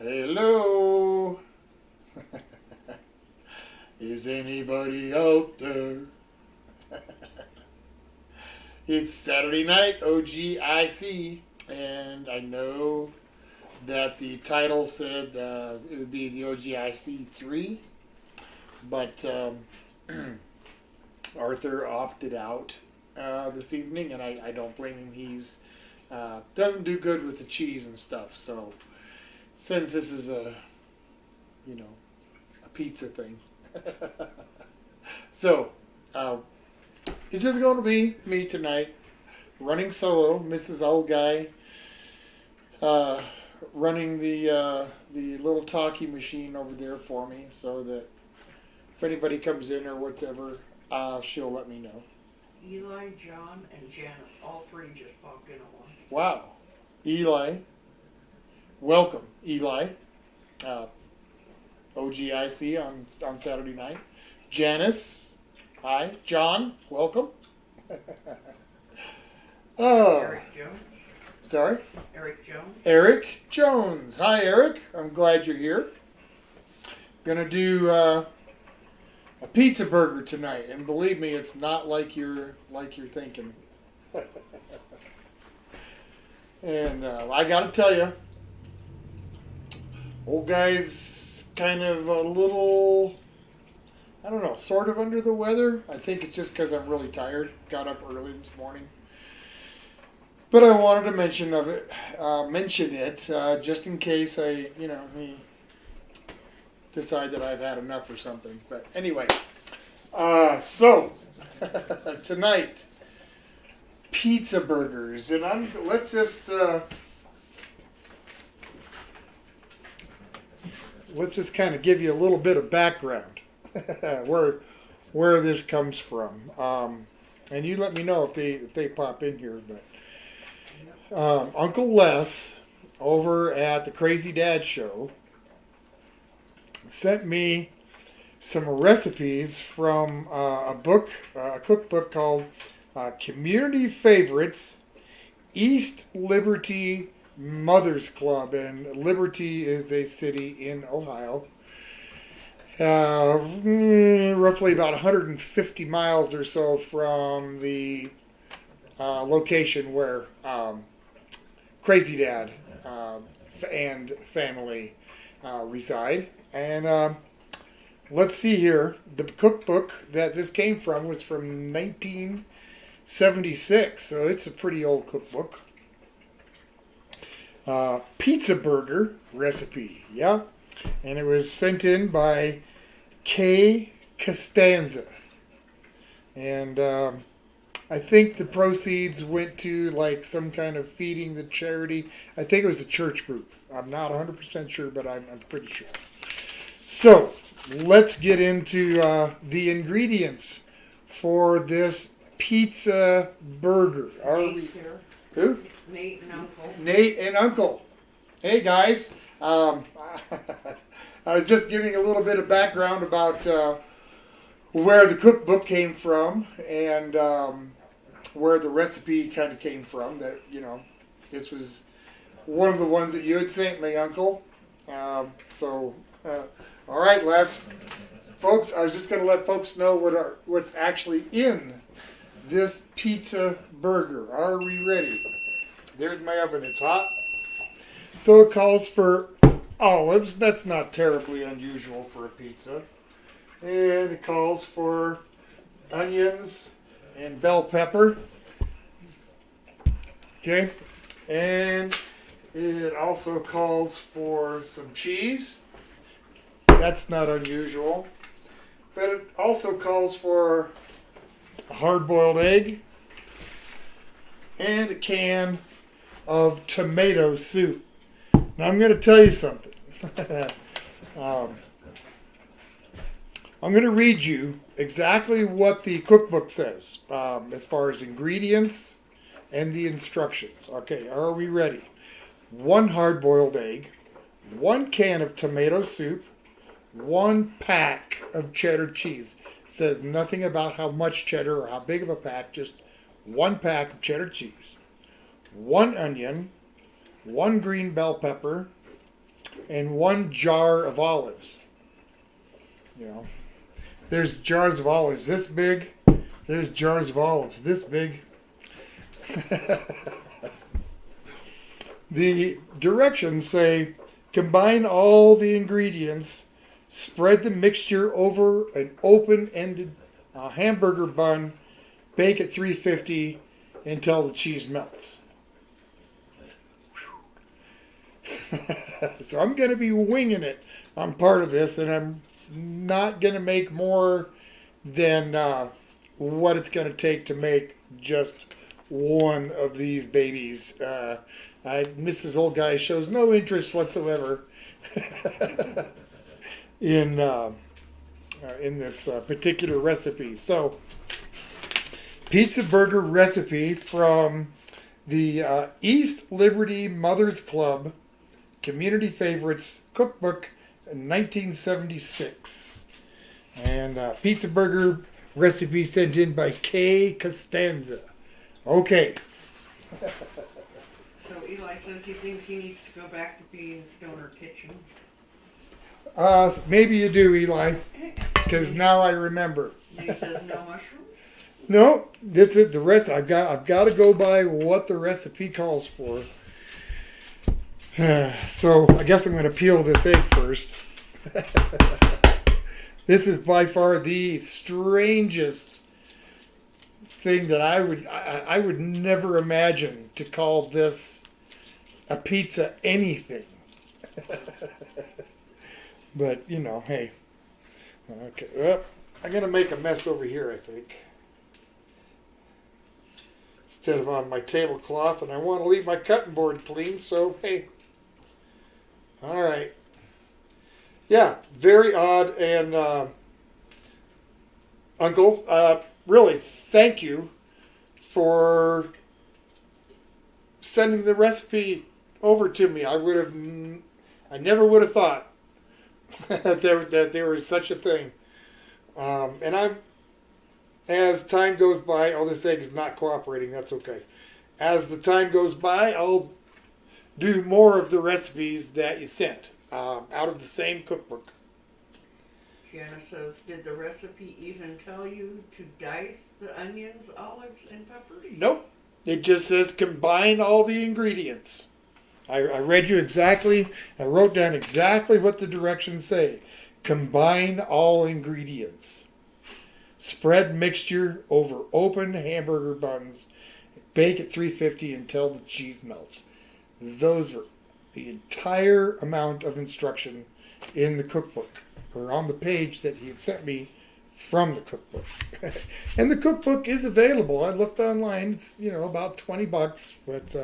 Hello. Is anybody out there? It's Saturday night, O.G.I.C. And I know that the title said it would be the O.G.I.C. 3. But Arthur opted out this evening, and I don't blame him. He's doesn't do good with the cheese and stuff. So since this is a pizza thing, so it's just going to be me tonight, running solo. Mrs. O.G.I.C. Running the little talkie machine over there for me, so that if anybody comes in or whatever, she'll let me know. Eli, John, and Janice, all three just popped in at once. Wow. Eli. Welcome, Eli. O.G.I.C. on Saturday night. Janice. Hi. John. Welcome. Eric Jones. Sorry? Eric Jones. Eric Jones. Hi, Eric. I'm glad you're here. Gonna do a pizza burger tonight, and believe me, it's not like you're thinking. And I gotta tell you, old guy's kind of a little, I don't know, sort of under the weather. I think it's just because I'm really tired. Got up early this morning. But I wanted to mention it just in case he decide that I've had enough or something. But anyway, so tonight, pizza burgers, and let's just kind of give you a little bit of background where this comes from, and you let me know if they pop in here, but. Uncle Les over at the Crazy Dad Show sent me some recipes from a cookbook called Community Favorites, East Liberty Mothers Club, and Liberty is a city in Ohio, roughly about 150 miles or so from the location where Crazy Dad and family reside. And let's see here. The cookbook that this came from was from 1976, so it's a pretty old cookbook. Pizza burger recipe, yeah. And it was sent in by K. Costanza. And I think the proceeds went to like some kind of feeding the charity. I think it was a church group. I'm not 100% sure, but I'm pretty sure. So let's get into the ingredients for this pizza burger. Nate's here. Who? Nate and Uncle. Nate and Uncle. Hey guys. I was just giving a little bit of background about where the cookbook came from, and where the recipe kind of came from. That this was one of the ones that you had sent me, Uncle. All right, Les. Folks, I was just going to let folks know what's actually in this pizza burger. Are we ready? There's my oven. It's hot. So it calls for olives. That's not terribly unusual for a pizza. And it calls for onions and bell pepper. Okay. And it also calls for some cheese. That's not unusual. But it also calls for a hard-boiled egg and a can of tomato soup. Now I'm going to tell you something. I'm going to read you exactly what the cookbook says as far as ingredients and the instructions. Okay, are we ready? 1 hard-boiled egg, 1 can of tomato soup, 1 pack of cheddar cheese. It says nothing about how much cheddar or how big of a pack, just 1 pack of cheddar cheese, 1 onion, 1 green bell pepper, and 1 jar of olives. There's jars of olives this big. There's jars of olives this big. The directions say, combine all the ingredients, spread the mixture over an open-ended hamburger bun, bake at 350 until the cheese melts. So I'm going to be winging it on part of this, and I'm not going to make more than what it's going to take to make just one of these babies. Mrs. Old Guy shows no interest whatsoever in this particular recipe. So, pizza burger recipe from the East Liberty Mothers Club Community Favorites Cookbook, 1976. And pizza burger recipe sent in by Kay Costanza. Okay. So Eli says he thinks he needs to go back to being Stoner Kitchen. Maybe you do, Eli, because now I remember. And he says no mushrooms. No, this is the rest. I've got to go by what the recipe calls for. So I guess I'm going to peel this egg first. This is by far the strangest thing that I would never imagine to call this a pizza anything. But hey. Okay, well, I'm going to make a mess over here, I think. Instead of on my tablecloth, and I want to leave my cutting board clean, so hey. All right. Yeah, very odd, and Uncle, really, thank you for sending the recipe over to me. I never would have thought that there was such a thing. And as time goes by, this egg is not cooperating. That's okay. As the time goes by, I'll do more of the recipes that you sent out of the same cookbook. Jana says, did the recipe even tell you to dice the onions, olives, and peppers? Nope. It just says combine all the ingredients. I read you exactly, I wrote down exactly what the directions say. Combine all ingredients. Spread mixture over open hamburger buns. Bake at 350 until the cheese melts. Those were the entire amount of instruction in the cookbook, or on the page that he had sent me from the cookbook. And the cookbook is available. I looked online. It's about $20, but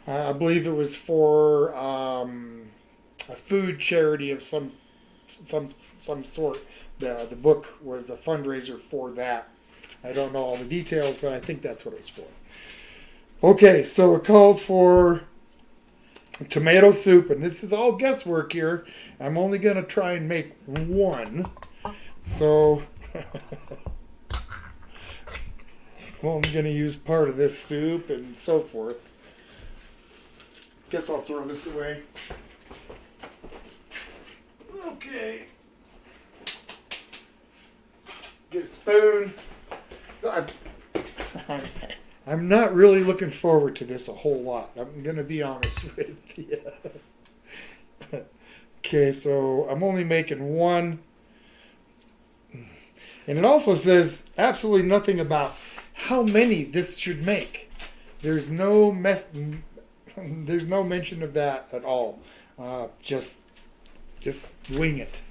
I believe it was for a food charity of some sort. The book was a fundraiser for that. I don't know all the details, but I think that's what it was for. Okay, so it called for tomato soup, and this is all guesswork here. I'm only going to try and make one. So I'm only going to use part of this soup and so forth. Guess I'll throw this away. Okay. Get a spoon. I'm not really looking forward to this a whole lot. I'm going to be honest with you. Okay, so I'm only making one. And it also says absolutely nothing about how many this should make. There's no mention of that at all. Just wing it.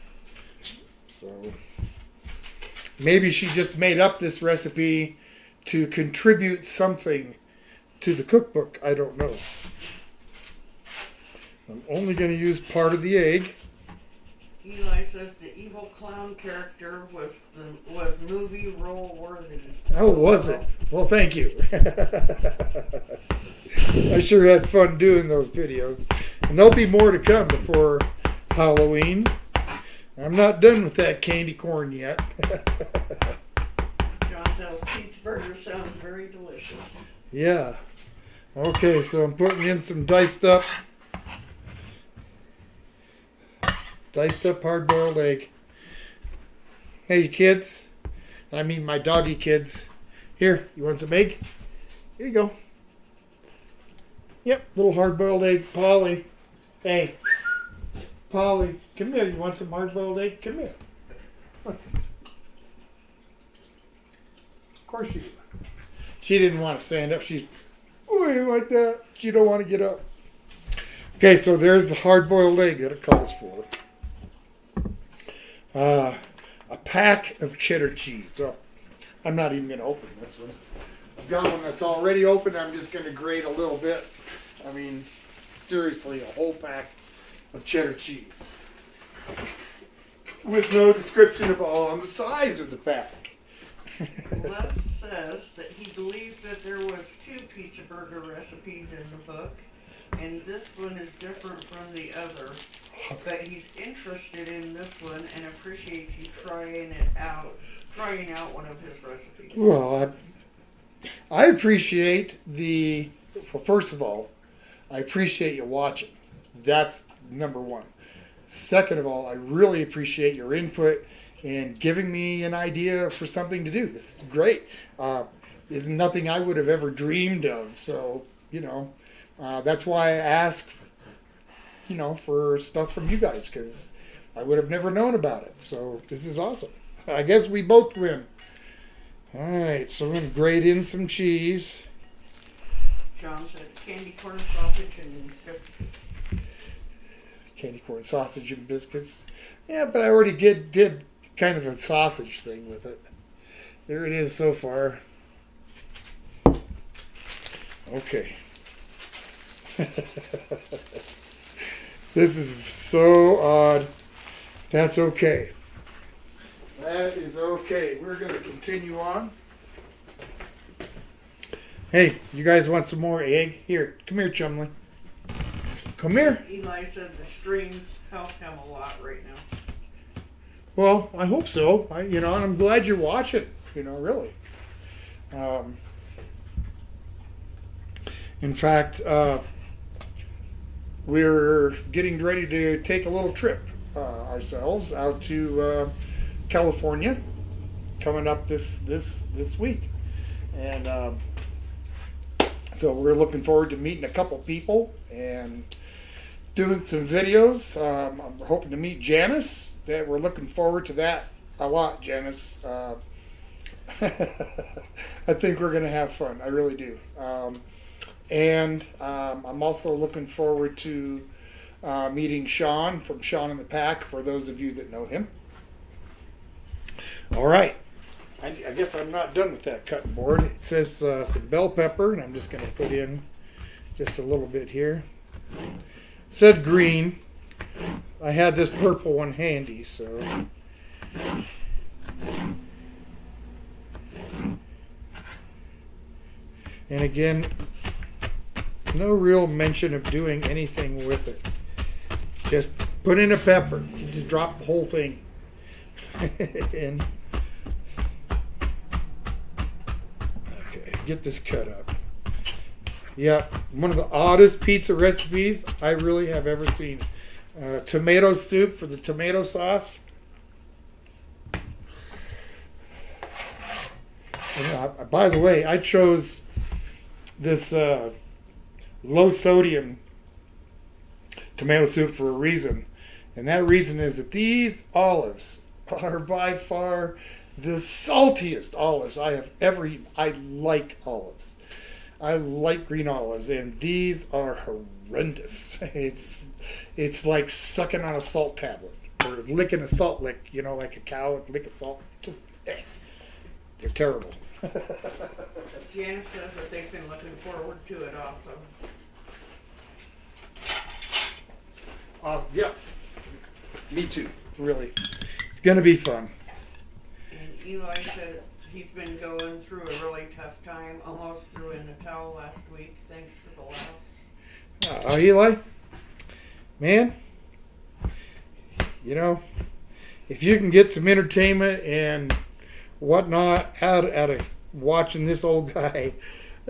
So maybe she just made up this recipe to contribute something to the cookbook. I don't know. I'm only going to use part of the egg. Eli says the evil clown character was movie role worthy. Oh, was it? Well, thank you. I sure had fun doing those videos. And there'll be more to come before Halloween. I'm not done with that candy corn yet. John says pizza burger sounds very delicious. Yeah. Okay, so I'm putting in some diced up Diced up hard-boiled egg. Hey, kids. I mean my doggy kids. Here, you want some egg? Here you go. Yep, little hard-boiled egg. Polly. Hey. Polly, come here. You want some hard-boiled egg? Come here. Look. Of course you do. She didn't want to stand up. She's, oh, you like that? She don't want to get up. Okay, so there's the hard-boiled egg that it calls for. A pack of cheddar cheese. So I'm not even going to open this one. I've got one that's already open. I'm just going to grate a little bit. I mean, seriously, a whole pack of cheddar cheese. With no description of all on the size of the pack. Les says that he believes that there was 2 pizza burger recipes in the book, and this one is different from the other. But he's interested in this one and appreciates you trying out one of his recipes. Well, I appreciate well, first of all, I appreciate you watching. That's number one. Second of all, I really appreciate your input and giving me an idea for something to do. This is great. This is nothing I would have ever dreamed of. So, that's why I ask, for stuff from you guys, because I would have never known about it. So this is awesome. I guess we both win. All right, so I'm going to grate in some cheese. John said candy corn sausage and biscuits. Candy corn sausage and biscuits. Yeah, but I already did kind of a sausage thing with it. There it is so far. Okay. This is so odd. That's okay. That is okay. We're going to continue on. Hey, you guys want some more egg? Here, come here, Chumley. Come here. Eli said the streams help him a lot right now. Well, I hope so. And I'm glad you're watching. Really. In fact, we're getting ready to take a little trip ourselves out to California, coming up this week, and so we're looking forward to meeting a couple people and doing some videos. I'm hoping to meet Janice. That we're looking forward to that a lot, Janice. I think we're going to have fun. I really do. And I'm also looking forward to meeting Sean from Sean in the Pack, for those of you that know him. All right. I guess I'm not done with that cutting board. It says some bell pepper, and I'm just going to put in just a little bit here. It said green. I had this purple one handy, so. And again, no real mention of doing anything with it. Just put in a pepper. You just drop the whole thing in. Okay, get this cut up. Yep, one of the oddest pizza recipes I really have ever seen. Tomato soup for the tomato sauce. And, by the way, I chose this low sodium tomato soup for a reason. And that reason is that these olives are by far the saltiest olives I have ever eaten. I like olives. I like green olives, and these are horrendous. It's like sucking on a salt tablet or licking a salt lick, like a cow would lick a salt. Just, they're terrible. Janice says that they've been looking forward to it also. Awesome. Yeah. Me too. Really. It's going to be fun. And Eli said he's been going through a really tough time, almost threw in the towel last week. Thanks for the laughs. Oh, Eli? Man, if you can get some entertainment and whatnot out of watching this old guy,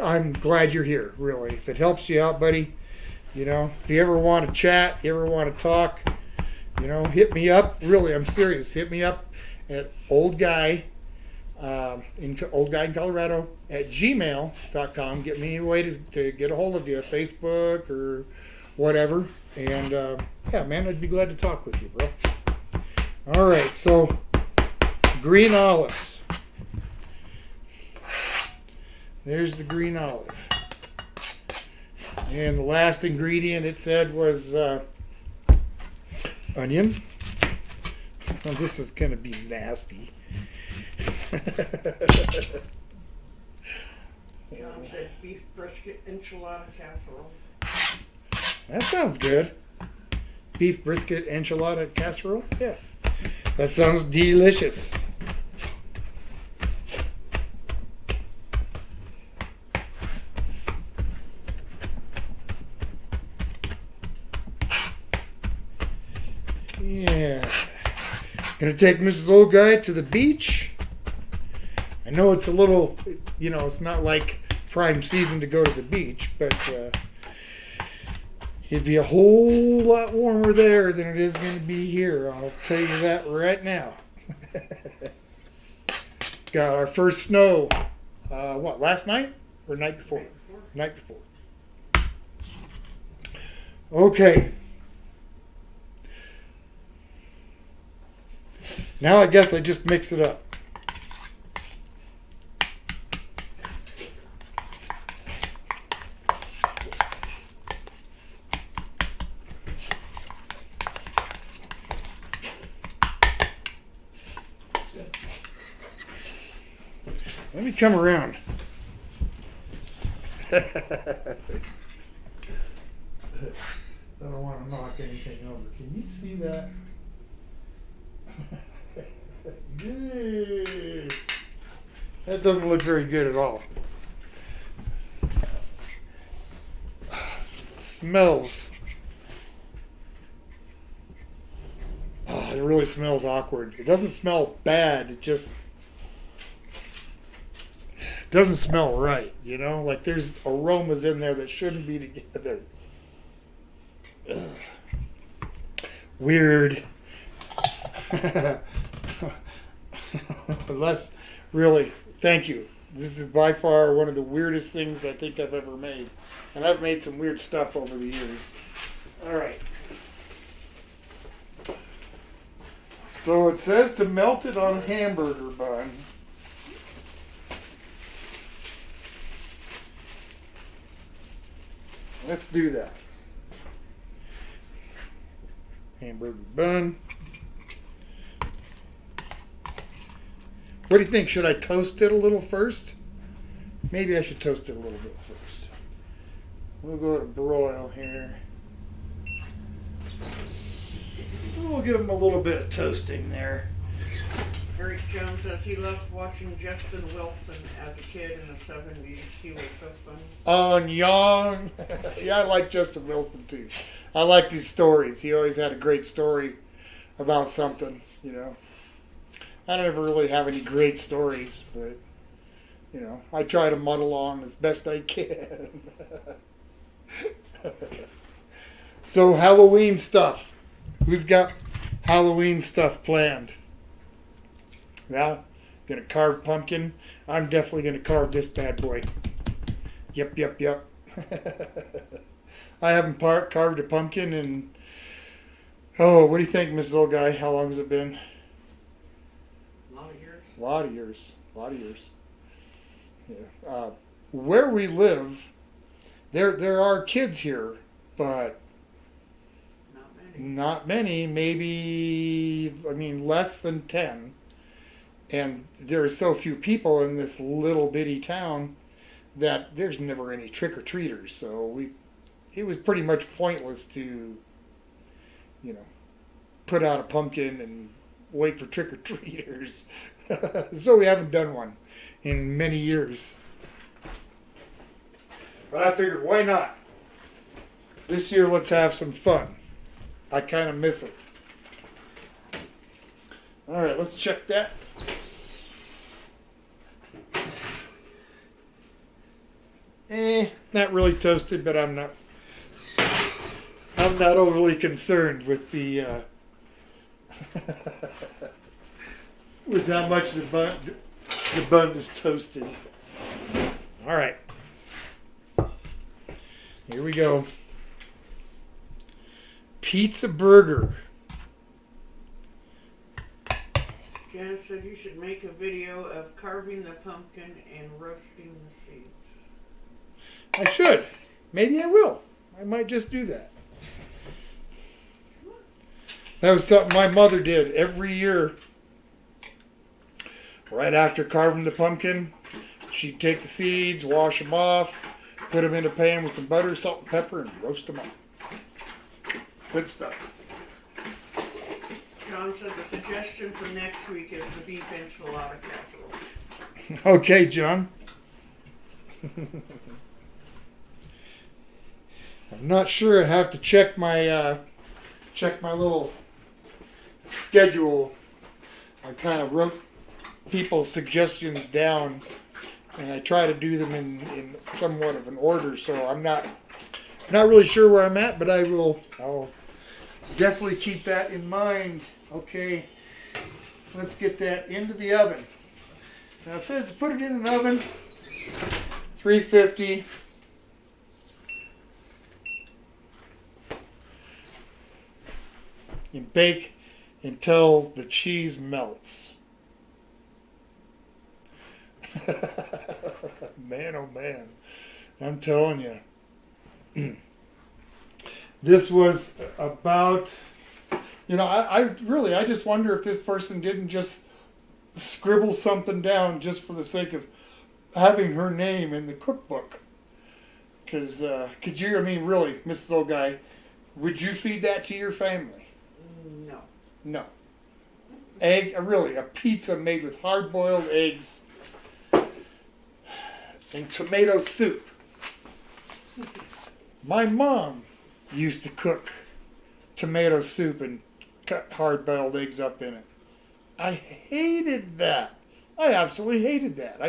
I'm glad you're here, really. If it helps you out, buddy, if you ever want to chat, you ever want to talk, hit me up. Really, I'm serious. Hit me up at old guy in Colorado at gmail.com. Get me a way to get a hold of you, Facebook or whatever. And yeah, man, I'd be glad to talk with you, bro. All right, so green olives. There's the green olive. And the last ingredient it said was onion. Well, this is going to be nasty. John said beef brisket enchilada casserole. That sounds good. Beef brisket enchilada casserole? Yeah. That sounds delicious. Yeah. Gonna take Mrs. Old Guy to the beach. I know it's a little, it's not like prime season to go to the beach, but it'd be a whole lot warmer there than it is going to be here. I'll tell you that right now. Got our first snow, last night or night before? Night before. Okay. Now I guess I just mix it up. Let me come around. I don't want to knock anything over. Can you see that? Yay. That doesn't look very good at all. It smells. Oh, it really smells awkward. It doesn't smell bad. It just doesn't smell right, like there's aromas in there that shouldn't be together. Ugh. Weird. Unless, really, thank you. This is by far one of the weirdest things I think I've ever made. And I've made some weird stuff over the years. All right. So it says to melt it on a hamburger bun. Let's do that. Hamburger bun. What do you think? Should I toast it a little first? Maybe I should toast it a little bit first. We'll go to broil here. We'll give them a little bit of toasting there. Eric Jones says he loved watching Justin Wilson as a kid in the 70s. He was so funny. On Young. Yeah, I like Justin Wilson too. I liked his stories. He always had a great story about something, I don't ever really have any great stories, but, I try to muddle on as best I can. So, Halloween stuff. Who's got Halloween stuff planned? Well, gonna carve pumpkin. I'm definitely gonna carve this bad boy. Yep. I haven't carved a pumpkin in, what do you think, Mrs. Old Guy? How long has it been? A lot of years. A lot of years. Yeah. Where we live, there are kids here, but not many. Maybe, less than 10. And there are so few people in this little bitty town that there's never any trick-or-treaters. So it was pretty much pointless to, put out a pumpkin and wait for trick-or-treaters. So we haven't done one in many years. But I figured, why not? This year, let's have some fun. I kind of miss it. All right, let's check that. Not really toasted, but I'm not overly concerned with the With how much the bun is toasted. All right. Here we go. Pizza burger. Janice said you should make a video of carving the pumpkin and roasting the seeds. I should. Maybe I will. I might just do that. That was something my mother did every year. Right after carving the pumpkin, she'd take the seeds, wash them off, put them in a pan with some butter, salt, and pepper, and roast them up. Good stuff. John said the suggestion for next week is the beef enchilada casserole. Okay, John. I'm not sure. I have to check my little schedule. I kind of wrote people's suggestions down, and I try to do them in somewhat of an order. So I'm not really sure where I'm at, but I'll definitely keep that in mind. Okay, let's get that into the oven. Now it says to put it in an oven, 350. And bake until the cheese melts. Man, oh man, I'm telling you. This was about, I just wonder if this person didn't just scribble something down just for the sake of having her name in the cookbook. Because, really, Mrs. O.G.I.C, would you feed that to your family? No. No. A pizza made with hard-boiled eggs and tomato soup. My mom used to cook tomato soup and cut hard-boiled eggs up in it. I hated that. I absolutely hated that. I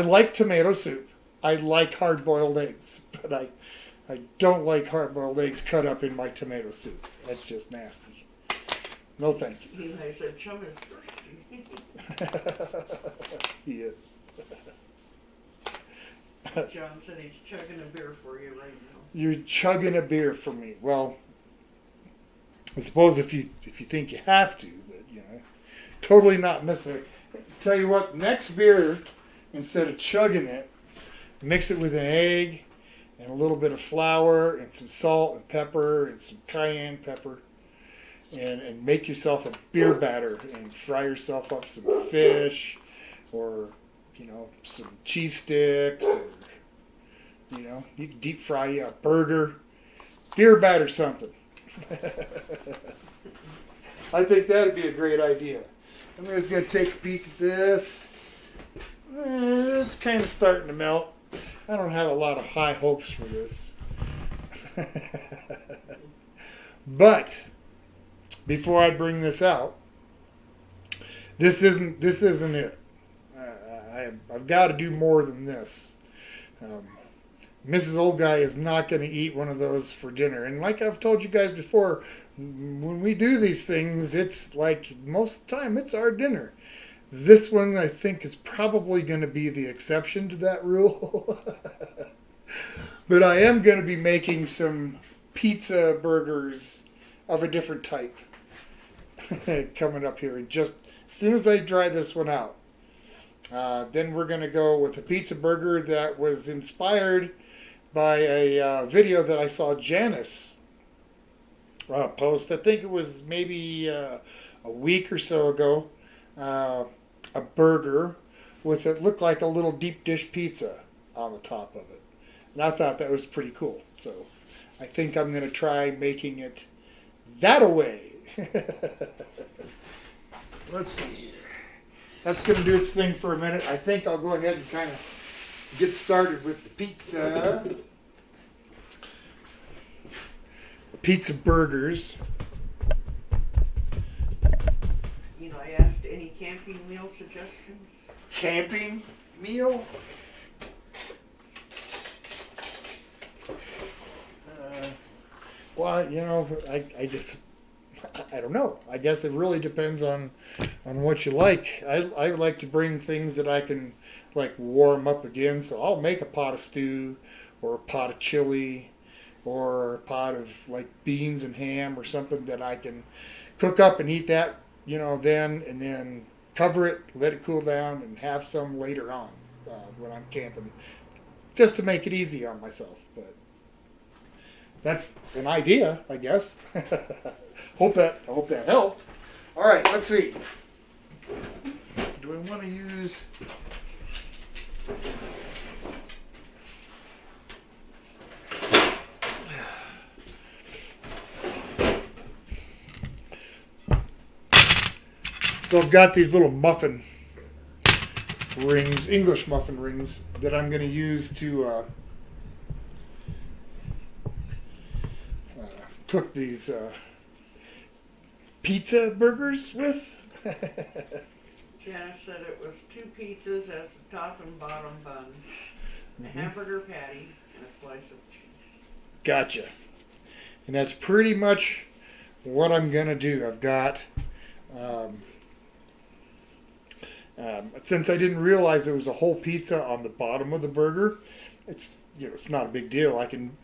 like tomato soup. I like hard-boiled eggs, but I don't like hard-boiled eggs cut up in my tomato soup. That's just nasty. No, thank you. I said, Chum is thirsty. He is. John said he's chugging a beer for you right now. You're chugging a beer for me. Well, I suppose if you think you have to, but totally not necessary. Tell you what, next beer, instead of chugging it, mix it with an egg and a little bit of flour and some salt and pepper and some cayenne pepper, and make yourself a beer batter and fry yourself up some fish or some cheese sticks, or you can deep fry a burger, beer batter something. I think that'd be a great idea. I'm just going to take a peek at this. It's kind of starting to melt. I don't have a lot of high hopes for this. But before I bring this out, this isn't it. I've got to do more than this. Mrs. O.G.I.C is not going to eat one of those for dinner. And like I've told you guys before, when we do these things, it's like most of the time it's our dinner. This one, I think, is probably going to be the exception to that rule. But I am going to be making some pizza burgers of a different type coming up here. And just as soon as I dry this one out, then we're going to go with a pizza burger that was inspired by a video that I saw Janice post. I think it was maybe a week or so ago. A burger with it looked like a little deep dish pizza on the top of it. And I thought that was pretty cool. So I think I'm going to try making it that way. Let's see here. That's going to do its thing for a minute. I think I'll go ahead and kind of get started with the pizza. The pizza burgers. I asked any camping meal suggestions. Camping meals? Well, I just I don't know. I guess it really depends on what you like. I like to bring things that I can like warm up again. So I'll make a pot of stew, or a pot of chili, or a pot of like beans and ham or something that I can cook up and eat that, then, and then cover it, let it cool down, and have some later on when I'm camping, just to make it easy on myself. But that's an idea, I guess. I hope that helped. All right, let's see. Do I want to use? So I've got these little muffin rings, English muffin rings, that I'm going to use to cook these pizza burgers with. Janice said it was 2 pizzas as the top and bottom bun, a hamburger patty, and a slice of cheese. Gotcha. And that's pretty much what I'm going to do. I've got, since I didn't realize there was a whole pizza on the bottom of the burger, it's not a big deal. I can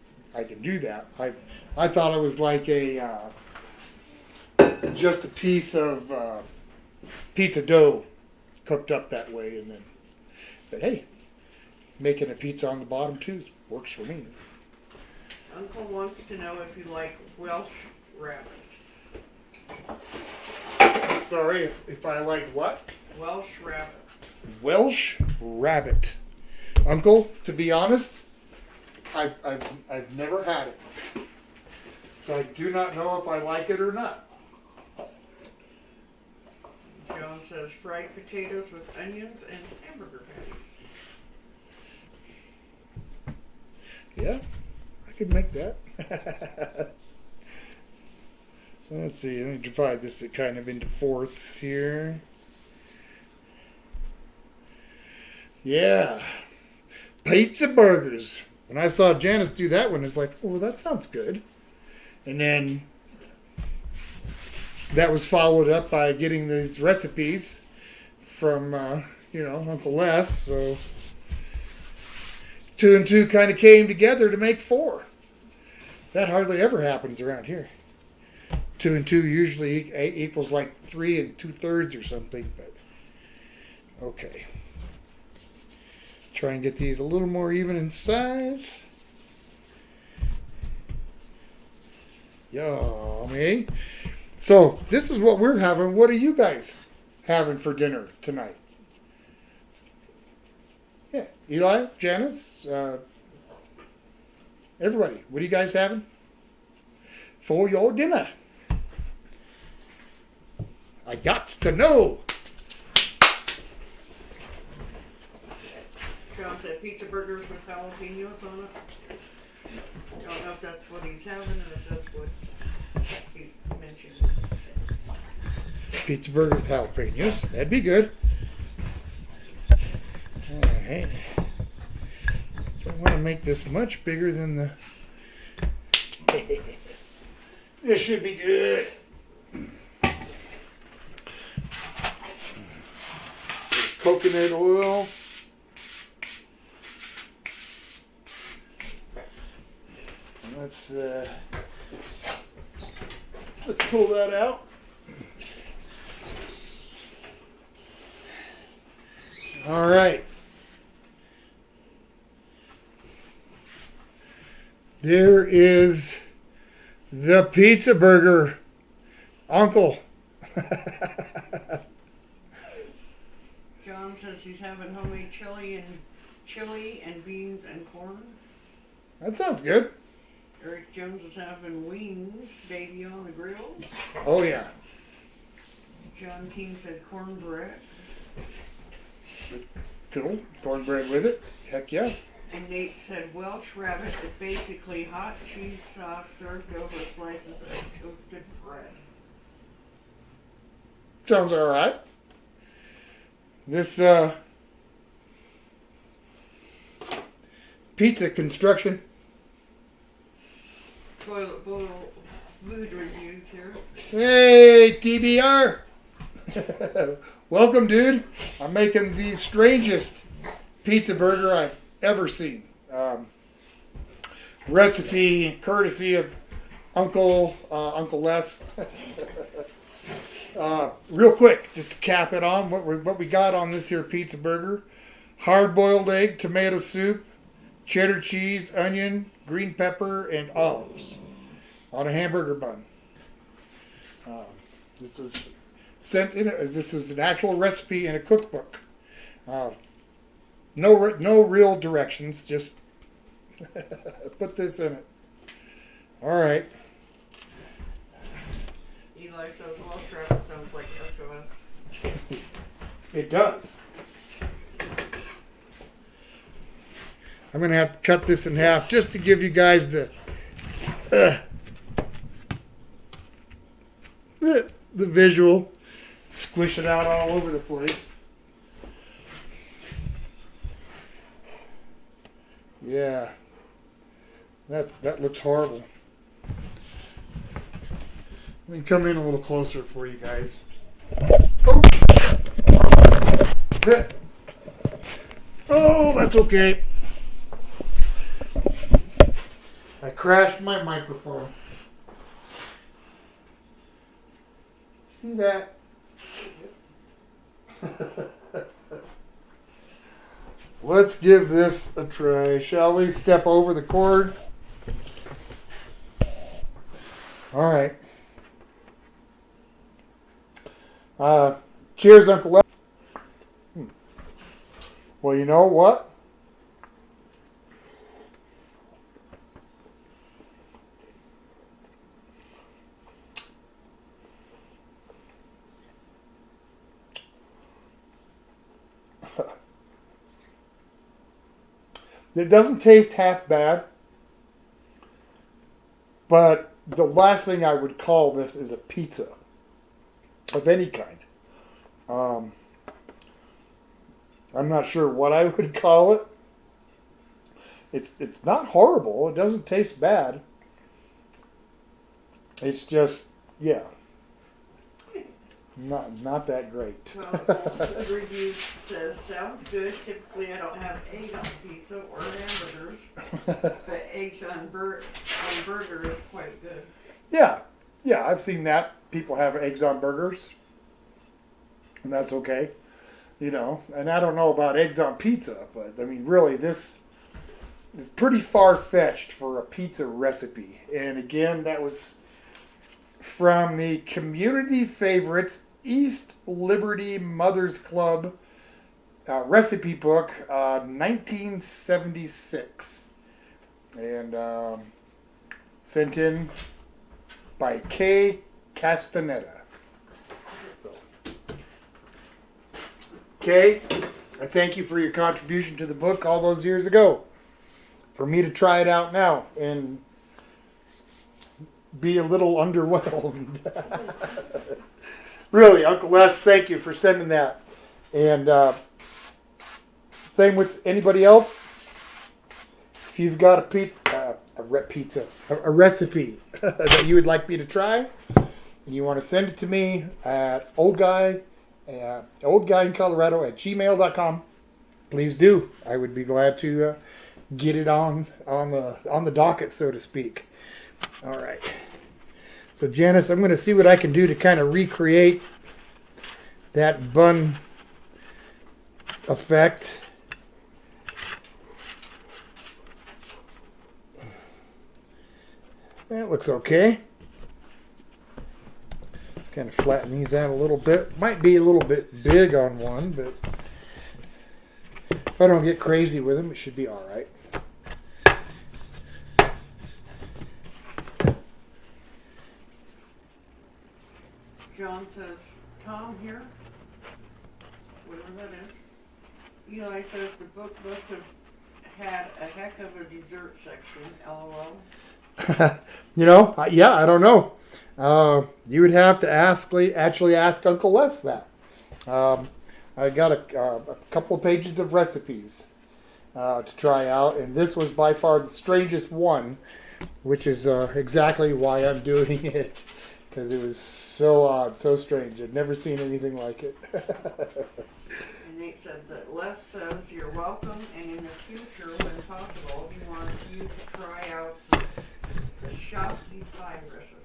do that. I thought it was like just a piece of pizza dough cooked up that way, but hey, making a pizza on the bottom too works for me. Uncle wants to know if you like Welsh rabbit. I'm sorry, if I like what? Welsh rabbit. Welsh rabbit. Uncle, to be honest, I've never had it, so I do not know if I like it or not. John says fried potatoes with onions and hamburger patties. Yeah, I could make that. Let's see, let me divide this kind of into fourths here. Yeah, pizza burgers. When I saw Janice do that one, it's like, oh, that sounds good. And then that was followed up by getting these recipes from, Uncle Les. So 2 and 2 kind of came together to make 4. That hardly ever happens around here. 2 and 2 usually equals like 3 2/3 or something. But okay. Try and get these a little more even in size. Yummy. So this is what we're having. What are you guys having for dinner tonight? Yeah, Eli, Janice, everybody. What are you guys having for your dinner? I gots to know. John said pizza burgers with jalapenos on it. Don't know if that's what he's having or if that's what he's mentioned. Pizza burger with jalapenos. That'd be good. All right. So I want to make this much bigger than the... This should be good. Coconut oil. Let's pull that out. All right. There is the pizza burger, Uncle. John says he's having homemade chili and beans and corn. That sounds good. Eric Jones is having wings, baby on the grill. Oh yeah. John King said cornbread. Cool. Cornbread with it. Heck yeah. And Nate said Welsh rabbit is basically hot cheese sauce served over slices of toasted bread. Sounds all right. This pizza construction. Toilet bowl food reviews here. Hey, TBR. Welcome, dude. I'm making the strangest pizza burger I've ever seen. Recipe courtesy of Uncle Les. Real quick, just to cap it on, what we got on this here pizza burger: hard-boiled egg, tomato soup, cheddar cheese, onion, green pepper, and olives on a hamburger bun. This was this was an actual recipe in a cookbook. No real directions, just put this in it. All right. Eli says, well, Travis sounds like SOS. It does. I'm going to have to cut this in half just to give you guys the visual. Squish it out all over the place. Yeah. That looks horrible. Let me come in a little closer for you guys. Oh, oh, that's okay. I crashed my microphone. See that? Let's give this a try, shall we? Step over the cord. All right. Cheers, Uncle Les. Well, you know what? It doesn't taste half bad, but the last thing I would call this is a pizza of any kind. I'm not sure what I would call it. It's not horrible. It doesn't taste bad. It's just, yeah, not that great. Well, the review says, sounds good. Typically, I don't have egg on pizza or hamburgers, but eggs on burger is quite good. Yeah, I've seen that. People have eggs on burgers, and that's okay. You know, and I don't know about eggs on pizza, but I mean, really, this is pretty far-fetched for a pizza recipe. And again, that was from the Community Favorites East Liberty Mothers Club recipe book, 1976. And sent in by K. Castaneda. So, Kay, I thank you for your contribution to the book all those years ago. For me to try it out now and be a little underwhelmed. Really, Uncle Les, thank you for sending that. And same with anybody else. If you've got a recipe that you would like me to try, and you want to send it to me at oldguy in Colorado at gmail.com, please do. I would be glad to get it on the docket, so to speak. All right. So Janice, I'm going to see what I can do to kind of recreate that bun effect. That looks okay. Let's kind of flatten these out a little bit. Might be a little bit big on one, but if I don't get crazy with them, it should be all right. John says, Tom here, whatever that is. Eli says the book must have had a heck of a dessert section, LOL. Yeah, I don't know. You would have to actually ask Uncle Les that. I got a couple of pages of recipes to try out, and this was by far the strangest one. which is exactly why I'm doing it, because it was so odd, so strange. I'd never seen anything like it. And Nate said that Les says you're welcome, and in the future, when possible, he wants you to try out the Shofty pie recipe.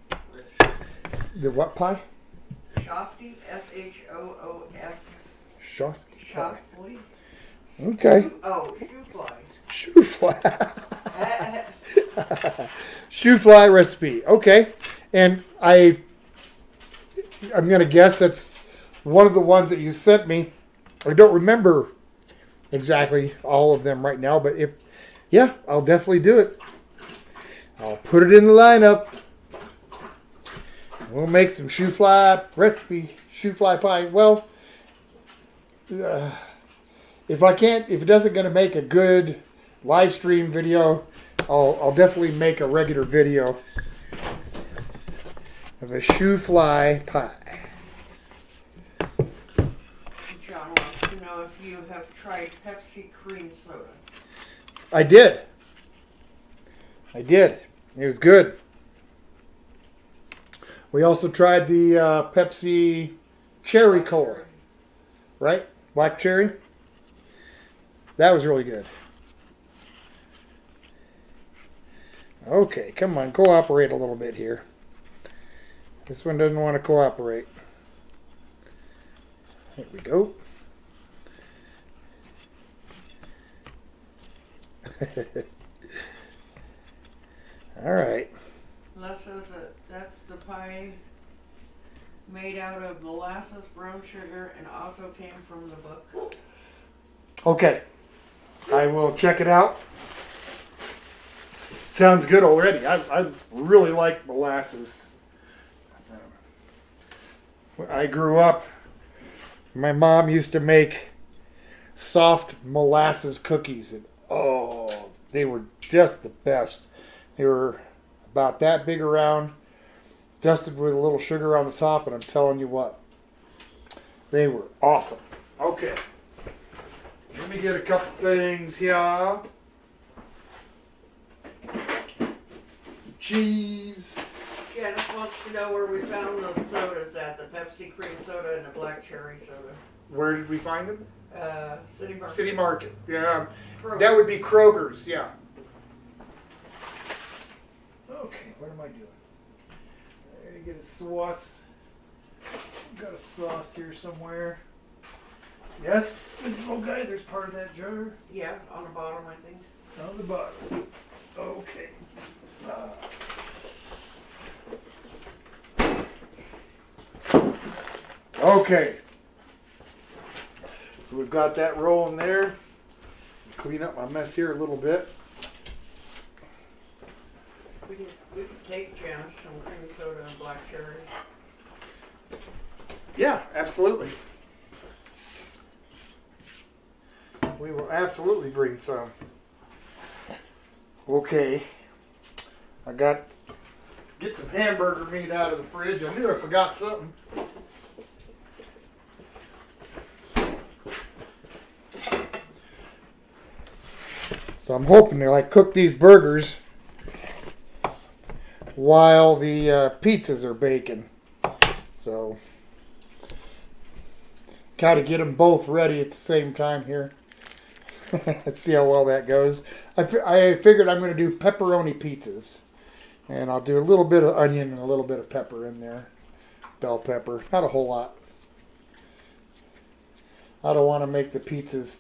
The what pie? Shofty, S-H-O-O-F. Shofty pie. Shoftly. Okay. Shoe fly. Shoe fly. Shoe fly recipe. Okay. And I'm going to guess that's one of the ones that you sent me. I don't remember exactly all of them right now, but I'll definitely do it. I'll put it in the lineup. We'll make some shoe fly pie. Well, if it doesn't going to make a good live stream video, I'll definitely make a regular video of a shoe fly pie. John wants to know if you have tried Pepsi cream soda. I did. It was good. We also tried the Pepsi cherry cola, right? Black cherry. That was really good. Okay, come on, cooperate a little bit here. This one doesn't want to cooperate. There we go. All right. Les says that's the pie made out of molasses, brown sugar, and also came from the book. Okay. I will check it out. Sounds good already. I really like molasses. When I grew up, my mom used to make soft molasses cookies, and they were just the best. They were about that big around, dusted with a little sugar on the top, and I'm telling you what, they were awesome. Okay, let me get a couple things here. Some cheese. Janice wants to know where we found those sodas at, the Pepsi cream soda and the black cherry soda. Where did we find them? City Market. City Market. Yeah, Kroger. that would be Kroger's. Yeah. Okay, what am I doing? I gotta get a sauce. Got a sauce here somewhere. Yes, this little guy. There's part of that jar Yeah, on the bottom, I think. on the bottom. Okay. Okay. So we've got that rolling there. Clean up my mess here a little bit. We can take Janice some cream soda and black cherry. Yeah, absolutely. We will absolutely bring some. Okay. Get some hamburger meat out of the fridge. I knew I forgot something. So I'm hoping to cook these burgers while the pizzas are baking. So got to get them both ready at the same time here. Let's see how well that goes. I figured I'm going to do pepperoni pizzas. And I'll do a little bit of onion and a little bit of pepper in there. Bell pepper. Not a whole lot. I don't want to make the pizzas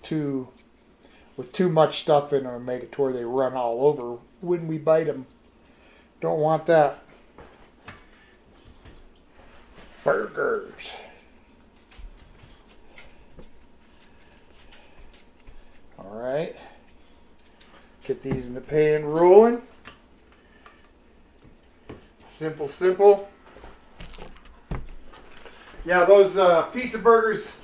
with too much stuff in them and make it to where they run all over when we bite them. Don't want that. Burgers. All right. Get these in the pan rolling. Simple. Yeah, those pizza burgers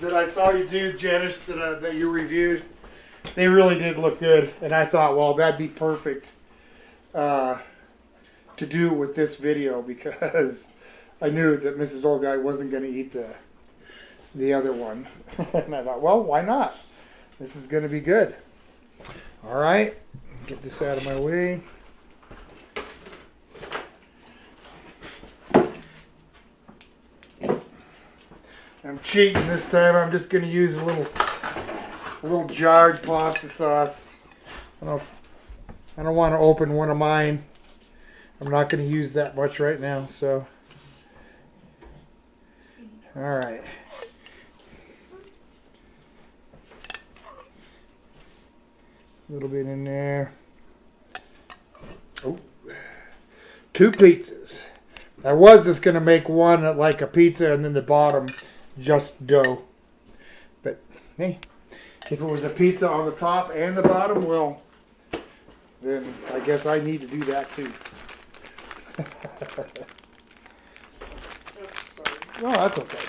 that I saw you do, Janice, that you reviewed, they really did look good. And I thought, well, that'd be perfect to do with this video, because I knew that Mrs. Old Guy wasn't going to eat the other one. And I thought, well, why not? This is going to be good. All right, get this out of my way. I'm cheating this time. I'm just going to use a little jarred pasta sauce. I don't want to open one of mine. I'm not going to use that much right now, so. All right. A little bit in there. Oh. 2 pizzas. I was just going to make one like a pizza and then the bottom just dough. But, hey, if it was a pizza on the top and the bottom, well, then I guess I need to do that too. Well, that's okay.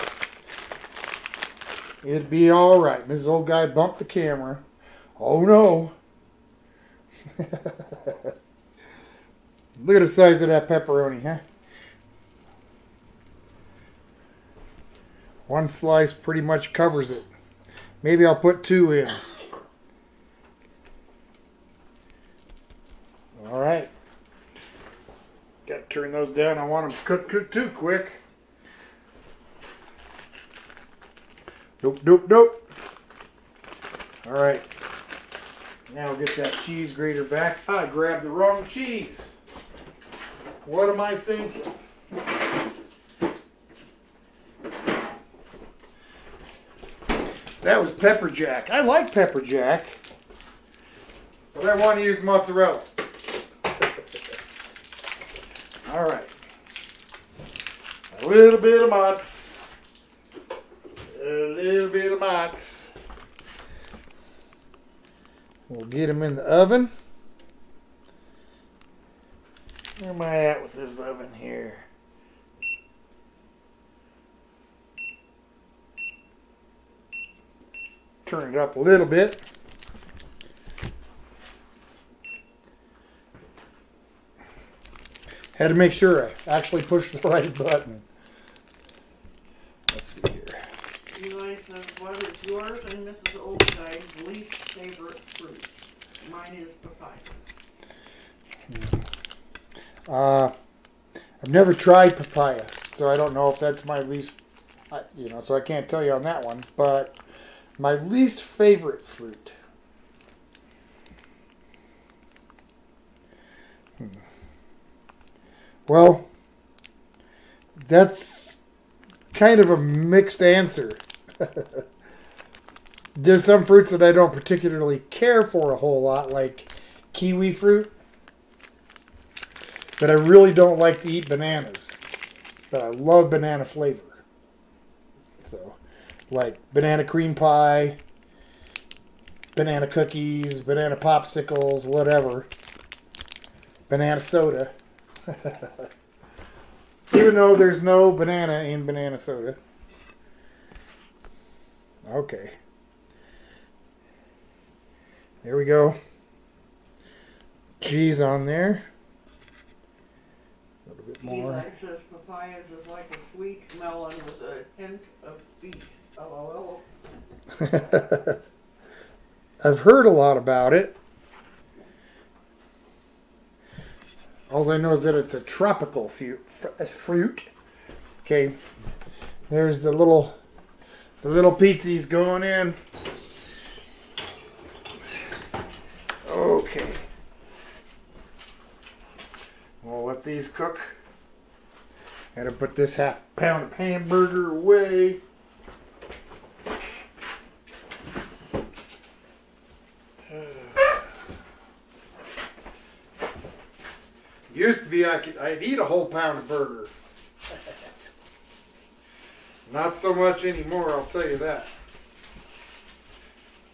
It'd be all right. This old guy bumped the camera. Oh, no. Look at the size of that pepperoni, huh? One slice pretty much covers it. Maybe I'll put 2 in. All right. Got to turn those down. I want them to cook too quick. Nope. All right. Now get that cheese grater back. I grabbed the wrong cheese. What am I thinking? That was pepper jack. I like pepper jack, but I want to use mozzarella. All right. A little bit of mozz. A little bit of mozz. We'll get them in the oven. Where am I at with this oven here? Turn it up a little bit. Had to make sure I actually pushed the right button. Let's see here. Eli says, what is yours and Mrs. O.G.I.'s least favorite fruit? Mine is papaya. I've never tried papaya, so I don't know if that's my least, so I can't tell you on that one. But my least favorite fruit. Well, that's kind of a mixed answer. There's some fruits that I don't particularly care for a whole lot, like kiwi fruit. But I really don't like to eat bananas. But I love banana flavor. So, like banana cream pie, banana cookies, banana popsicles, whatever. Banana soda. Even though there's no banana in banana soda. Okay. There we go. Cheese on there. A little bit more. Eli says papayas is like a sweet melon with a hint of beet. LOL. I've heard a lot about it. All I know is that it's a tropical fruit. Okay, there's the little pizzies going in. Okay, we'll let these cook. Gotta put this half pound of hamburger away. Used to be I'd eat a whole pound of burger. Not so much anymore, I'll tell you that.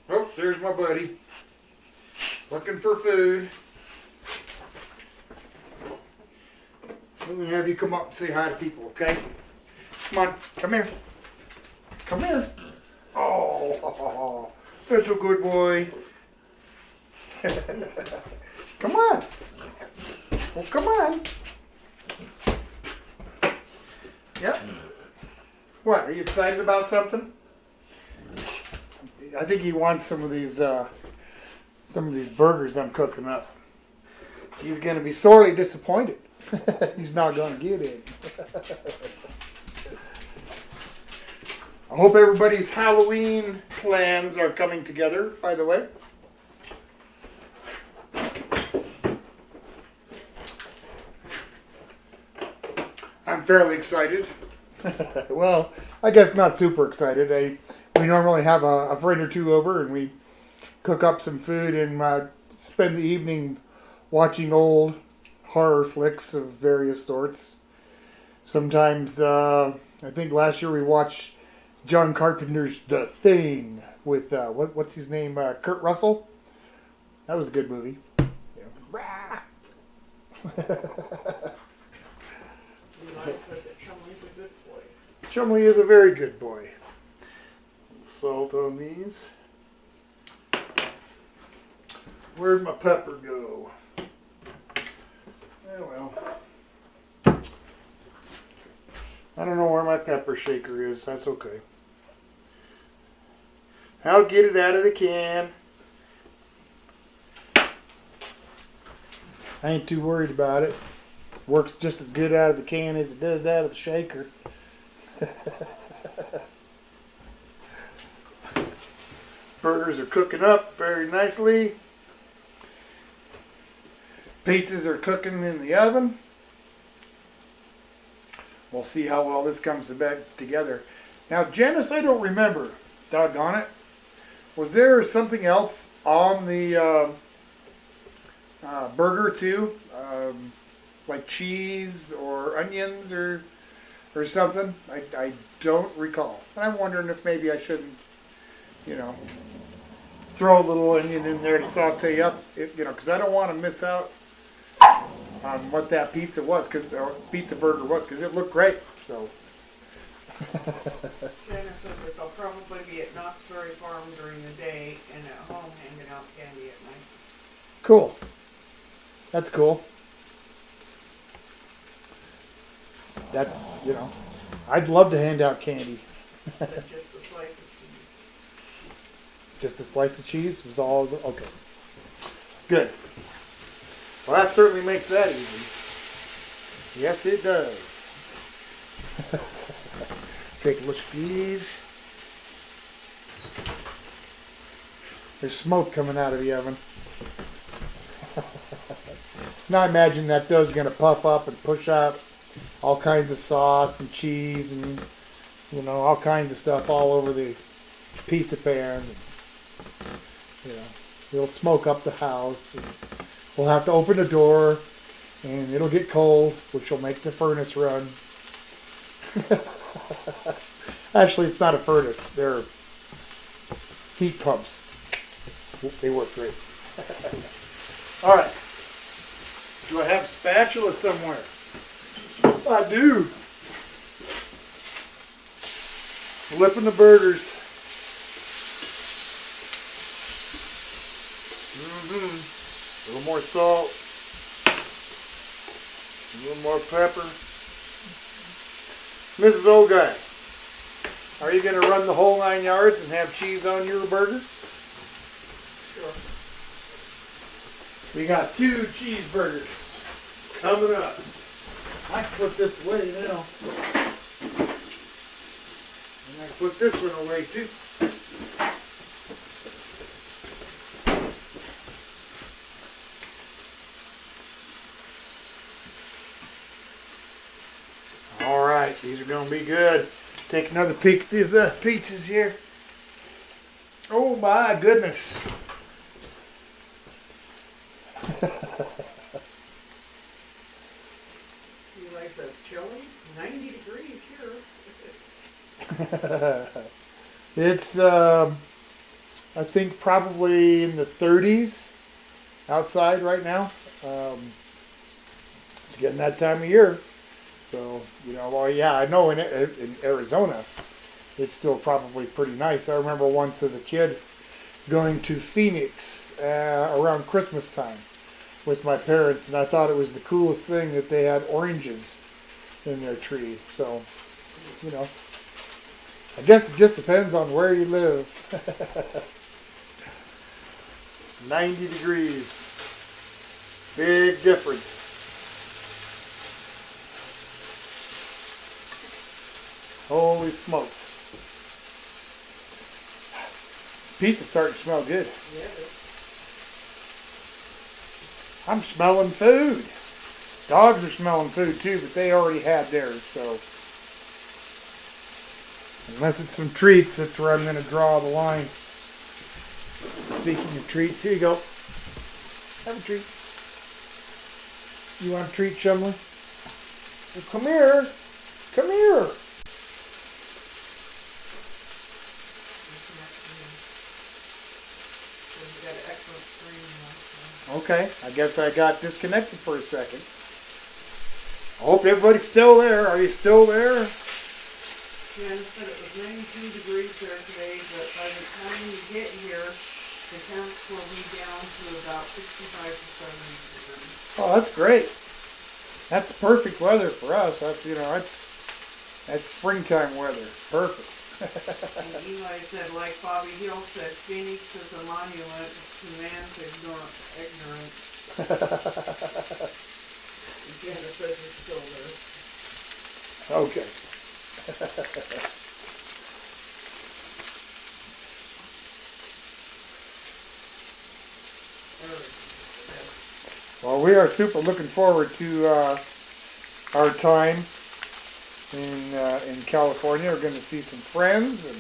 Oh, there's my buddy. Looking for food. Let me have you come up and say hi to people, okay? Come on, come here. Come here. Oh, that's a good boy. Come on. Well, come on. Yep. What, are you excited about something? I think he wants some of these some of these burgers I'm cooking up. He's going to be sorely disappointed. He's not going to get it. I hope everybody's Halloween plans are coming together, by the way. I'm fairly excited. Well, I guess not super excited. We normally have a friend or two over and we cook up some food and spend the evening watching old horror flicks of various sorts. Sometimes, I think last year we watched John Carpenter's The Thing with, what's his name, Kurt Russell. That was a good movie. Yeah. Chumley's a good boy. Chumley is a very good boy. Salt on these. Where'd my pepper go? Oh well. I don't know where my pepper shaker is. That's okay. I'll get it out of the can. I ain't too worried about it. Works just as good out of the can as it does out of the shaker. Burgers are cooking up very nicely. Pizzas are cooking in the oven. We'll see how well this comes together. Now, Janice, I don't remember. Doggone it. Was there something else on the burger too? Like cheese or onions or something? I don't recall. And I'm wondering if maybe I shouldn't, throw a little onion in there to saute up, because I don't want to miss out on what that pizza burger was, because it looked great. So. Janice says that they'll probably be at Knott's Berry Farm during the day and at home handing out candy at night. Cool. That's cool. That's, I'd love to hand out candy. But just a slice of cheese. Just a slice of cheese was all. Okay. Good. Well, that certainly makes that easy. Yes, it does. Take a look at these. There's smoke coming out of the oven. Now I imagine that dough's going to puff up and push out all kinds of sauce and cheese and, all kinds of stuff all over the pizza pan. And, it'll smoke up the house. And we'll have to open the door and it'll get cold, which will make the furnace run. Actually, it's not a furnace. They're heat pumps. They work great. All right. Do I have a spatula somewhere? I do. Flipping the burgers. A little more salt. A little more pepper. Mrs. O.G.I.C, are you going to run the whole 9 yards and have cheese on your burger? Sure. We got 2 cheeseburgers coming up. I can put this away now. And I can put this one away too. All right, these are going to be good. Take another peek at these pizzas here. Oh my goodness. You like this chili? 90 degrees here. It's, I think probably in the 30s outside right now. It's getting that time of year. So, well, yeah, I know in Arizona, it's still probably pretty nice. I remember once as a kid going to Phoenix around Christmas time with my parents, and I thought it was the coolest thing that they had oranges in their tree. So, I guess it just depends on where you live. 90 degrees. Big difference. Holy smokes. Pizza's starting to smell good. Yeah. I'm smelling food. Dogs are smelling food too, but they already had theirs, so. Unless it's some treats, that's where I'm going to draw the line. Speaking of treats, here you go. Have a treat. You want a treat, Shumley? Well, come here. Come here. Okay, I guess I got disconnected for a second. I hope everybody's still there. Are you still there? Janice said it was 92 degrees there today, but by the time you get here, the temps will be down to about 65 to 70 degrees. Oh, that's great. That's perfect weather for us. That's that's springtime weather. Perfect. And Eli said, like Bobby Hill said, Phoenix is a monument to man's ignorance. Janice says it's still there. Okay. Well, we are super looking forward to our time in California. We're going to see some friends and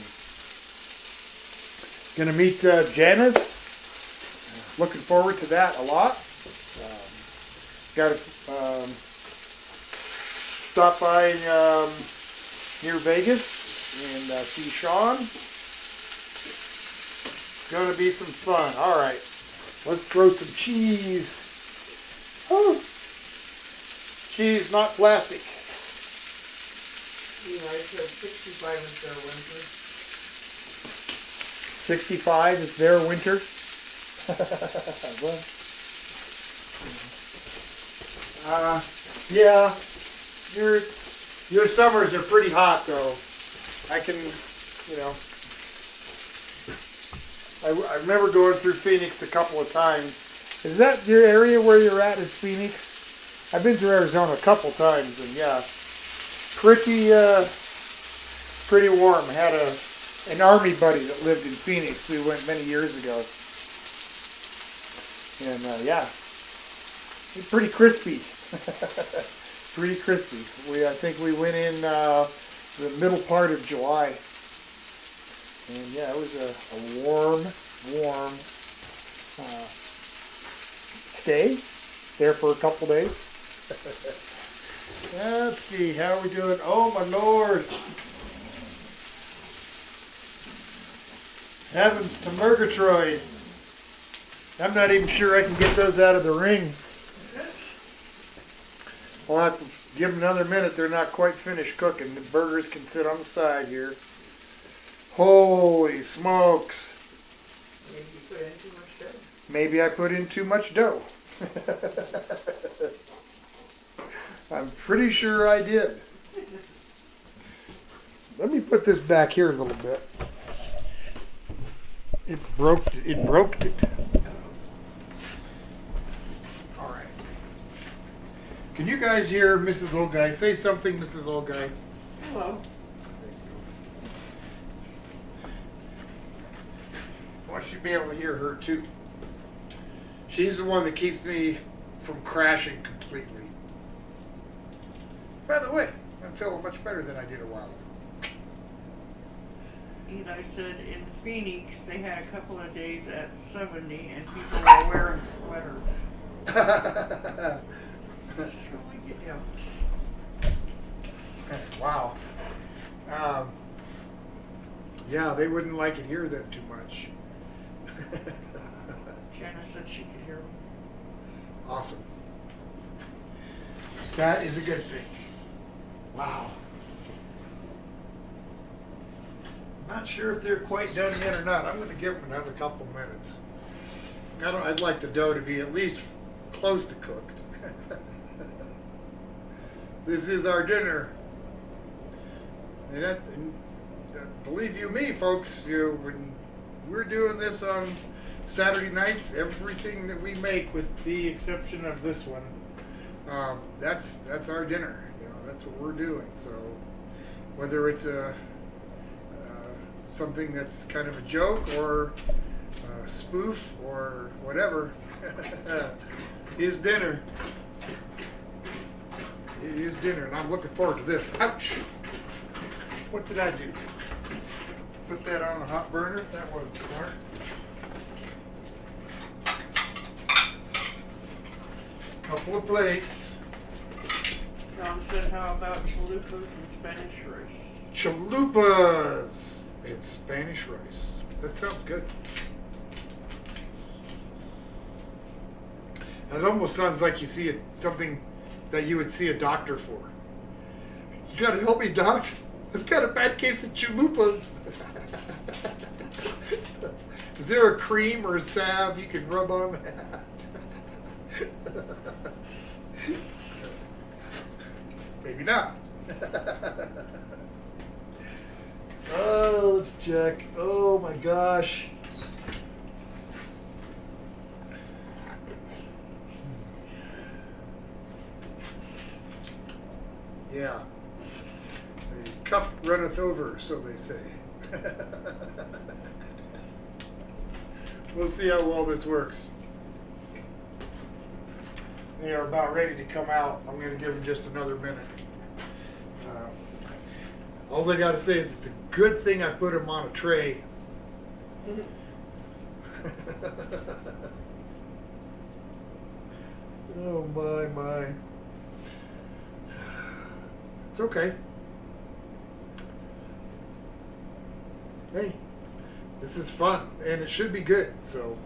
going to meet Janice. Looking forward to that a lot. Got to stop by near Vegas and see Sean. It's going to be some fun. All right, let's throw some cheese. Oh, cheese, not plastic. Eli said 65 is their winter. 65 is their winter. Well, yeah, your summers are pretty hot though. I can, I remember going through Phoenix a couple of times. Is that your area where you're at? Is Phoenix? I've been through Arizona a couple times, and yeah, pretty warm. I had an army buddy that lived in Phoenix. We went many years ago, and yeah, pretty crispy. Pretty crispy. I think we went in the middle part of July, and yeah, it was a warm stay there for a couple days. Let's see, how are we doing? Oh my Lord! Heavens to Murgatroyd! I'm not even sure I can get those out of the ring. We'll have to give them another minute. They're not quite finished cooking. The burgers can sit on the side here. Holy smokes! Maybe I put in too much dough. I'm pretty sure I did. Let me put this back here a little bit. It broke it. All right. Can you guys hear Mrs. O.G.I.? Say something, Mrs. O.G.I. Hello. I want you to be able to hear her too. She's the one that keeps me from crashing completely. By the way, I'm feeling much better than I did a while ago. Eli said in Phoenix they had a couple of days at 70 and people were wearing sweaters. Wow. Yeah, they wouldn't like it here then too much. Janice said she could hear them. Awesome. That is a good thing. Wow. Not sure if they're quite done yet or not. I'm going to give them another couple minutes. I'd like the dough to be at least close to cooked. This is our dinner. And believe you me, folks, when we're doing this on Saturday nights, everything that we make, with the exception of this one, that's our dinner. You know, that's what we're doing. So whether it's something that's kind of a joke or a spoof or whatever, is dinner. It is dinner, and I'm looking forward to this. Ouch! What did I do? Put that on the hot burner? That wasn't smart. Couple of plates. Tom said, how about chalupas and Spanish rice? Chalupas and Spanish rice. That sounds good. It almost sounds like you see something that you would see a doctor for. You gotta help me, doc. I've got a bad case of chalupas. Is there a cream or a salve you can rub on that? Maybe not. Oh, let's check. Oh my gosh. Yeah. The cup runneth over, so they say. We'll see how well this works. They are about ready to come out. I'm going to give them just another minute. All I got to say is it's a good thing I put them on a tray. Oh my. It's okay. Hey, this is fun, and it should be good, so.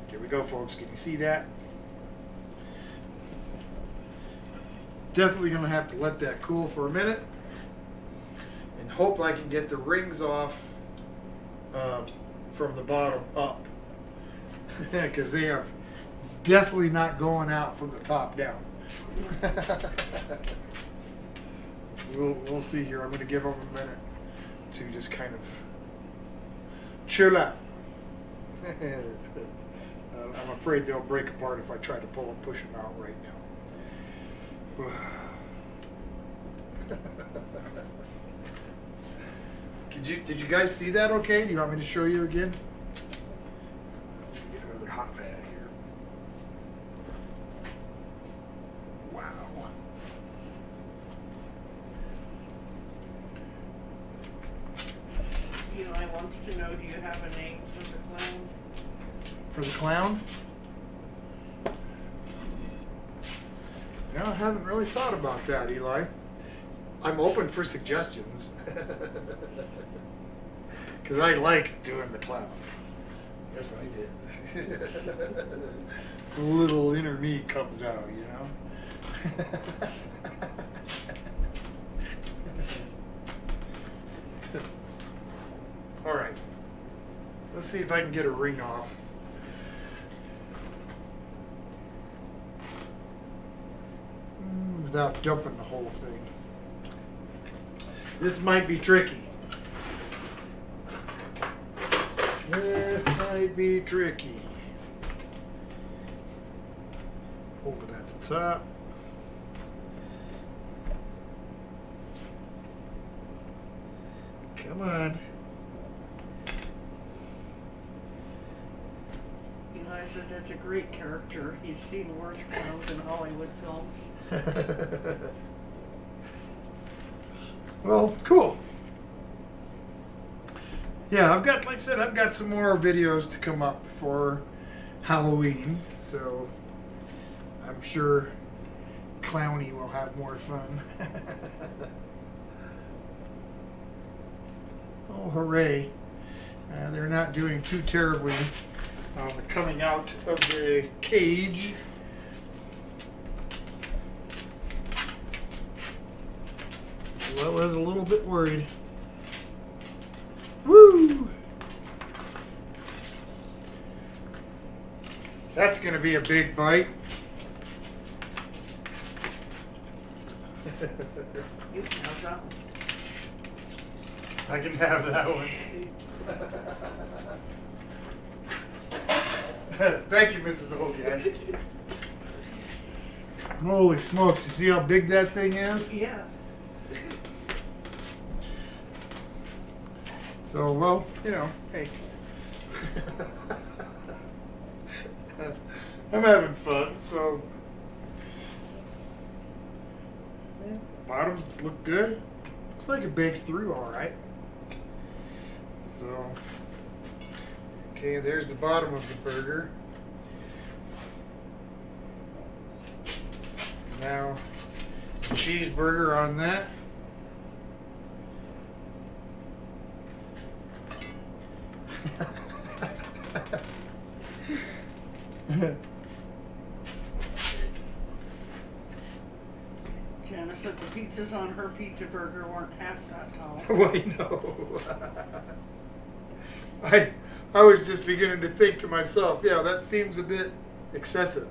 Here we go, folks. Can you see that? Definitely going to have to let that cool for a minute and hope I can get the rings off from the bottom up, because they are definitely not going out from the top down. We'll see here. I'm going to give them a minute to just kind of chill out. I'm afraid they'll break apart if I try to pull and push them out right now. Did you guys see that okay? Do you want me to show you again? Get another hot pad here. Wow. Eli wants to know, do you have a name for the clown? For the clown? No, I haven't really thought about that, Eli. I'm open for suggestions. Because I like doing the clown. Yes, I did. The little inner me comes out, you know? All right. Let's see if I can get a ring off. Without dumping the whole thing. This might be tricky. This might be tricky. Hold it at the top. Come on. Eli said that's a great character. He's seen worse clowns in Hollywood films. Well, cool. Yeah, like I said, I've got some more videos to come up for Halloween, so I'm sure Clowny will have more fun. Oh, hooray. They're not doing too terribly on the coming out of the cage. So I was a little bit worried. Woo! That's going to be a big bite. You can have that one. I can have that one. Thank you, Mrs. O.G.I.C. Holy smokes, you see how big that thing is? Yeah. So, well, hey. I'm having fun, so. Bottoms look good. Looks like it baked through all right. So, okay, there's the bottom of the burger. Now, cheeseburger on that. Janice said the pizzas on her pizza burger weren't half that tall. Well, no. I was just beginning to think to myself, yeah, that seems a bit excessive.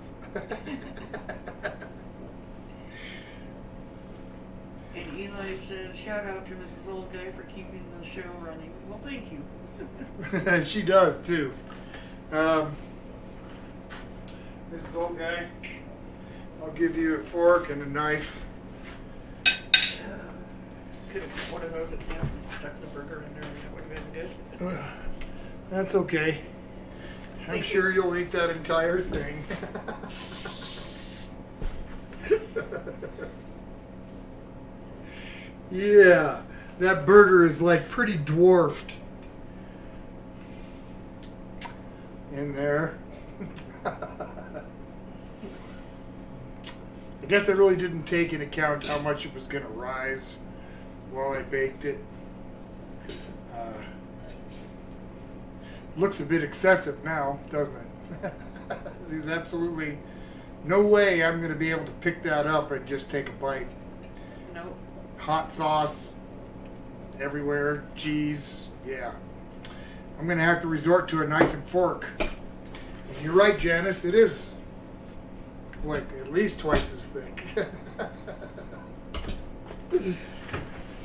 And Eli said, shout out to Mrs. Old Guy for keeping the show running. Well, thank you. She does too. Mrs. Old Guy, I'll give you a fork and a knife. Could have put one of those at the end and stuck the burger in there and that would have been good. That's okay. I'm Thank sure you'll eat that entire thing. Yeah, that burger is like pretty dwarfed in there. I guess I really didn't take into account how much it was going to rise while I baked it. Looks a bit excessive now, doesn't it? There's absolutely no way I'm going to be able to pick that up and just take a bite. Nope. Hot sauce everywhere, cheese, yeah. I'm going to have to resort to a knife and fork. And you're right, Janice, it is like at least twice as thick.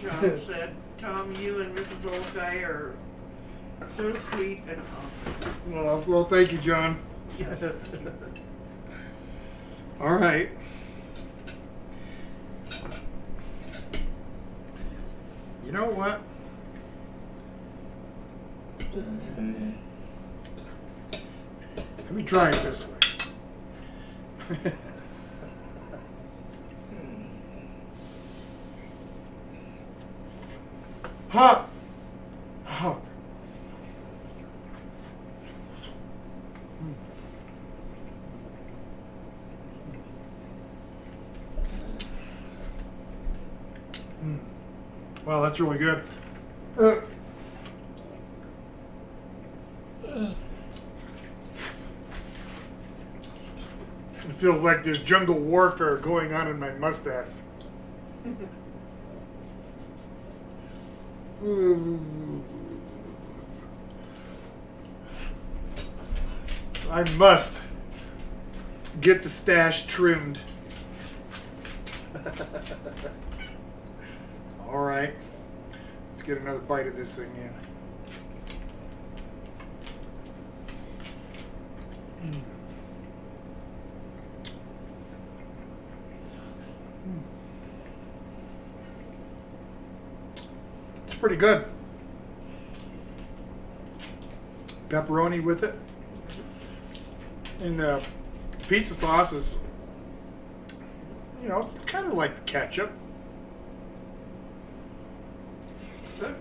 John said, Tom, you and Mrs. Old Guy are so sweet and awesome. Well, thank you, John. Yes. All right. You know what? Let me try it this way. Huh? Huh. Wow, that's really good. It feels like there's jungle warfare going on in my mustache. I must get the stash trimmed. All right, let's get another bite of this thing in. It's pretty good. Pepperoni with it. And the pizza sauce is, it's kind of like ketchup. Good.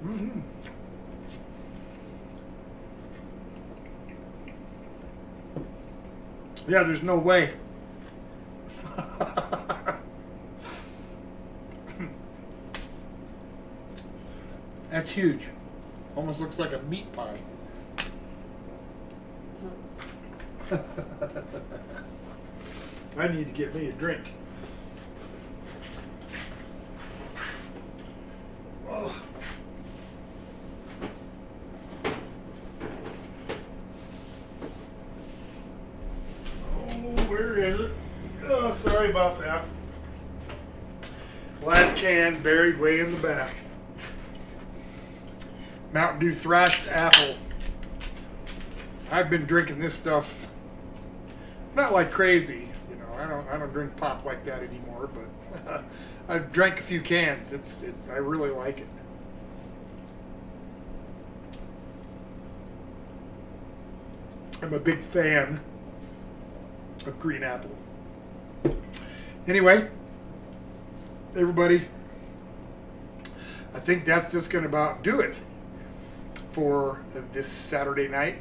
Mm-hmm. Yeah, there's no way. That's huge. Almost looks like a meat pie. I need to get me a drink. Oh. Oh, where is it? Oh, sorry about that. can buried way in the back. Mountain Dew thrashed apple. I've been drinking this stuff not like crazy, you know. I don't drink pop like that anymore, but I've drank a few cans. I really like it. I'm a big fan of green apple. Anyway, everybody, I think that's just going to about do it for this Saturday night.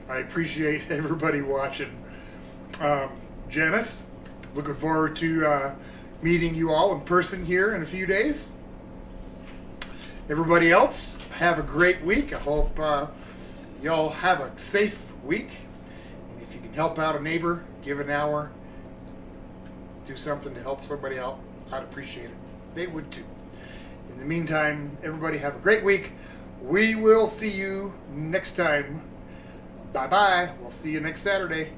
I appreciate everybody watching. Janice, looking forward to meeting you all in person here in a few days. Everybody else, have a great week. I hope y'all have a safe week. And if you can help out a neighbor, give an hour, do something to help somebody out, I'd appreciate it. They would too. In the meantime, everybody have a great week. We will see you next time. Bye-bye. We'll see you next Saturday.